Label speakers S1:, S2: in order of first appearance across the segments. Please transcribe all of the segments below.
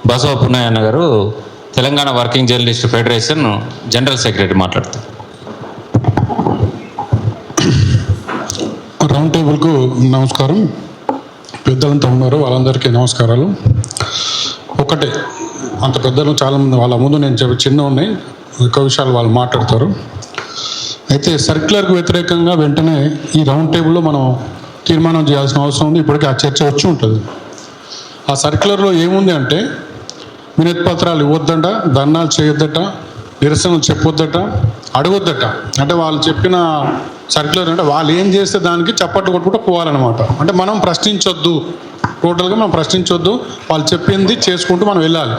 S1: బసవ పున్నయ్య గారు Telangana working journalist federation general secretary మాట్లాడతారు.
S2: Round టేబుల్కు నమస్కారం. పెద్దలంతా ఉన్నారు, వాళ్ళందరికీ నమస్కారాలు. ఒకటే, అంత పెద్దలు చాలామంది వాళ్ళ ముందు నేను చిన్న ఉన్నాయి, ఎక్కువ విషయాలు వాళ్ళు మాట్లాడతారు. అయితే సర్క్యులర్కు వ్యతిరేకంగా వెంటనే ఈ రౌండ్ టేబుల్లో మనం తీర్మానం చేయాల్సిన అవసరం ఉంది. ఇప్పటికీ ఆ చర్చ వచ్చి ఉంటుంది. ఆ సర్క్యులర్లో ఏముంది అంటే, వినతి పత్రాలు ఇవ్వద్దట, ధర్నాలు చేయొద్దట, నిరసనలు చెప్పొద్దట, అడగొద్దట. అంటే వాళ్ళు చెప్పిన సర్క్యులర్ అంటే వాళ్ళు ఏం చేస్తే దానికి చప్పట్లు కొట్టుకుంటూ పోవాలన్నమాట. అంటే మనం ప్రశ్నించొద్దు, టోటల్గా మనం ప్రశ్నించొద్దు, వాళ్ళు చెప్పింది చేసుకుంటూ మనం వెళ్ళాలి.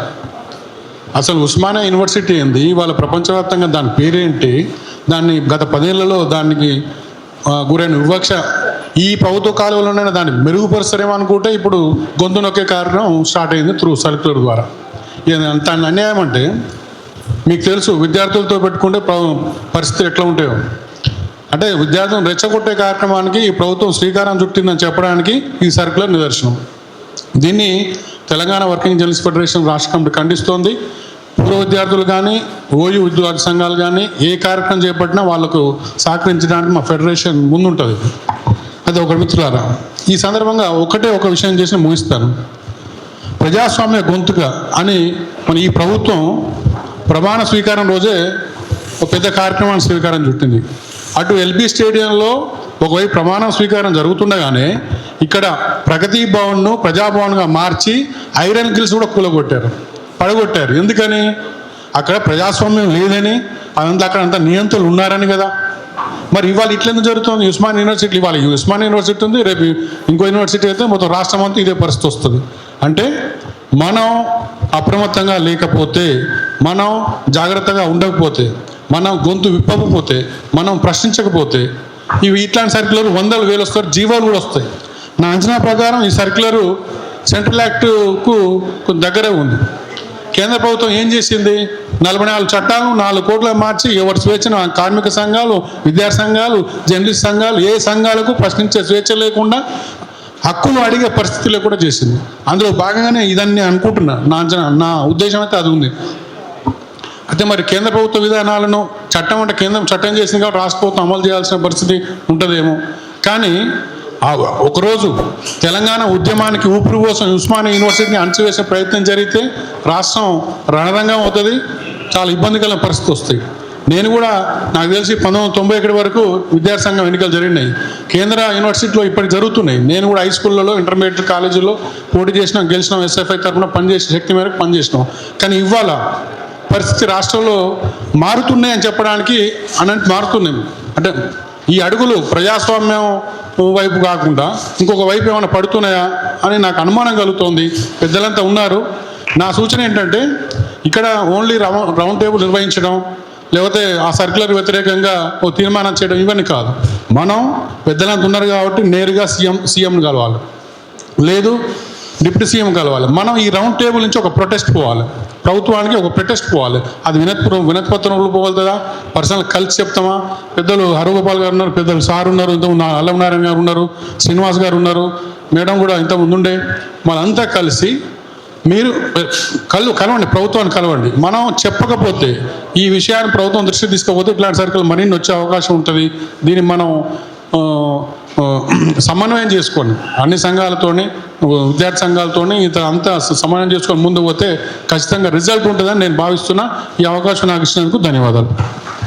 S2: అసలు ఉస్మానియా యూనివర్సిటీ ఏంది, వాళ్ళ ప్రపంచవ్యాప్తంగా దాని పేరేంటి, దాన్ని గత 10 ఏళ్లలో దానికి గురైన వివక్ష ఈ ప్రభుత్వ కాలంలోనైనా దాన్ని మెరుగుపరుస్తారేమో అనుకుంటే ఇప్పుడు గొంతు నొక్కే కారణం స్టార్ట్ అయింది త్రూ సర్క్యులర్ ద్వారా. అంత అన్యాయం అంటే మీకు తెలుసు, విద్యార్థులతో పెట్టుకుంటే పరిస్థితులు ఎట్లా ఉంటాయో. అంటే విద్యార్థులను రెచ్చగొట్టే కార్యక్రమానికి ఈ ప్రభుత్వం శ్రీకారం చుట్టిందని చెప్పడానికి ఈ సర్క్యులర్ నిదర్శనం. దీన్ని తెలంగాణ వర్కింగ్ జర్నలిస్ట్ ఫెడరేషన్ రాష్ట్ర కమిటీ ఖండిస్తోంది. పూర్వ విద్యార్థులు కానీ, ఓయూ విద్యార్థి సంఘాలు కానీ ఏ కార్యక్రమం చేపట్టినా వాళ్లకు సహకరించడానికి మా ఫెడరేషన్ ముందుంటుంది. అది ఒక మిత్రులారా, ఈ సందర్భంగా ఒక విషయం చేసి ముగిస్తాను. ప్రజాస్వామ్య గొంతుక అని మన ఈ ప్రభుత్వం ప్రమాణ స్వీకారం రోజే ఒక పెద్ద కార్యక్రమాన్ని స్వీకారం చుట్టింది. అటు ఎల్బీ స్టేడియంలో ఒకవైపు ప్రమాణ స్వీకారం జరుగుతుండగానే ఇక్కడ ప్రగతి భవన్ను ప్రజాభవన్గా మార్చి ఐరన్ గిల్స్ కూడా పడగొట్టారు. ఎందుకని? అక్కడ ప్రజాస్వామ్యం లేదని, అక్కడ అంతా నియంత్రణలు ఉన్నారని కదా. మరి ఇవాళ ఇట్లెందుకు జరుగుతుంది? ఉస్మానియా యూనివర్సిటీ, ఇవాళ ఉస్మానియా యూనివర్సిటీ ఉంది, రేపు ఇంకో యూనివర్సిటీ అయితే మొత్తం రాష్ట్రం అంతా ఇదే పరిస్థితి వస్తుంది. అంటే మనం అప్రమత్తంగా లేకపోతే, మనం జాగ్రత్తగా ఉండకపోతే, మనం గొంతు విప్పకపోతే, మనం ప్రశ్నించకపోతే ఇట్లాంటి సర్క్యులర్ 100,000 వస్తారు, జీవాలు కూడా వస్తాయి. నా అంచనా ప్రకారం ఈ సర్క్యులరు సెంట్రల్ యాక్ట్కు కొంచెం దగ్గరే ఉంది. కేంద్ర ప్రభుత్వం ఏం చేసింది? 44 చట్టాలను 4 కోట్ల మార్చి ఎవరి స్వేచ్ఛను కార్మిక సంఘాలు, విద్యార్థి సంఘాలు, జర్నలిస్ట్ సంఘాలు, ఏ సంఘాలకు ప్రశ్నించే స్వేచ్ఛ లేకుండా హక్కులు అడిగే పరిస్థితుల్లో కూడా చేసింది. అందులో భాగంగానే ఇదన్నీ అనుకుంటున్నా. నా ఉద్దేశం అయితే అది ఉంది. అయితే మరి కేంద్ర ప్రభుత్వ విధానాలను చట్టం అంటే కేంద్రం చట్టం చేసింది కాబట్టి రాష్ట్ర ప్రభుత్వం అమలు చేయాల్సిన పరిస్థితి ఉంటుందేమో. కానీ ఒకరోజు తెలంగాణ ఉద్యమానికి ఊపిరి కోసం ఉస్మానియా యూనివర్సిటీని అణచివేసే ప్రయత్నం జరిగితే రాష్ట్రం రణరంగం అవుతుంది, చాలా ఇబ్బందికరమైన పరిస్థితి వస్తాయి. నేను కూడా, నాకు తెలిసి 1991 వరకు విద్యార్థి సంఘం ఎన్నికలు జరిగినాయి. కేంద్ర యూనివర్సిటీలో ఇప్పటికి జరుగుతున్నాయి. నేను కూడా హై స్కూళ్ళలో, ఇంటర్మీడియట్ కాలేజీలో పోటీ చేసినాం, గెలిచినాం, ఎస్ఎఫ్ఐ తరఫున పనిచేసే శక్తి మేరకు పనిచేసినాం. కానీ ఇవాళ పరిస్థితి రాష్ట్రంలో మారుతున్నాయని చెప్పడానికి మారుతున్నాయి. అంటే ఈ అడుగులు ప్రజాస్వామ్యం వైపు కాకుండా ఇంకొక వైపు ఏమైనా పడుతున్నాయా అని నాకు అనుమానం కలుగుతోంది. పెద్దలంతా ఉన్నారు. నా సూచన ఏంటంటే, ఇక్కడ ఓన్లీ రౌండ్ టేబుల్ నిర్వహించడం, లేకపోతే ఆ సర్క్యులర్ వ్యతిరేకంగా ఓ తీర్మానం చేయడం ఇవన్నీ కాదు. మనం పెద్దలంతా ఉన్నారు కాబట్టి నేరుగా సీఎంని కలవాలి, లేదు డిప్యూటీ సీఎం కలవాలి. మనం ఈ రౌండ్ టేబుల్ నుంచి ఒక ప్రొటెస్ట్ పోవాలి, ప్రభుత్వానికి ఒక ప్రొటెస్ట్ పోవాలి. అది వినతి పత్రంలో పోగలుగుతుందా, పర్సనల్ కలిసి చెప్తామా? పెద్దలు హరగోపాల్ గారు ఉన్నారు, పెద్దలు సార్ ఉన్నారు, ఇంతకుముందు అల్లమనారాయణ గారు ఉన్నారు, శ్రీనివాస్ గారు ఉన్నారు, మేడం కూడా ఇంతకుముందు ఉండే. మనంతా కలిసి మీరు కలవండి, ప్రభుత్వాన్ని కలవండి. మనం చెప్పకపోతే, ఈ విషయాన్ని ప్రభుత్వం దృష్టికి తీసుకపోతే ఇట్లాంటి సర్కిల్ మరిన్ని వచ్చే అవకాశం ఉంటుంది. దీన్ని మనం సమన్వయం చేసుకోండి, అన్ని సంఘాలతోని, విద్యార్థి సంఘాలతోని అంతా సమన్వయం చేసుకొని ముందు పోతే ఖచ్చితంగా రిజల్ట్ ఉంటుందని నేను భావిస్తున్నా. ఈ అవకాశం నాకు ఇచ్చినందుకు ధన్యవాదాలు.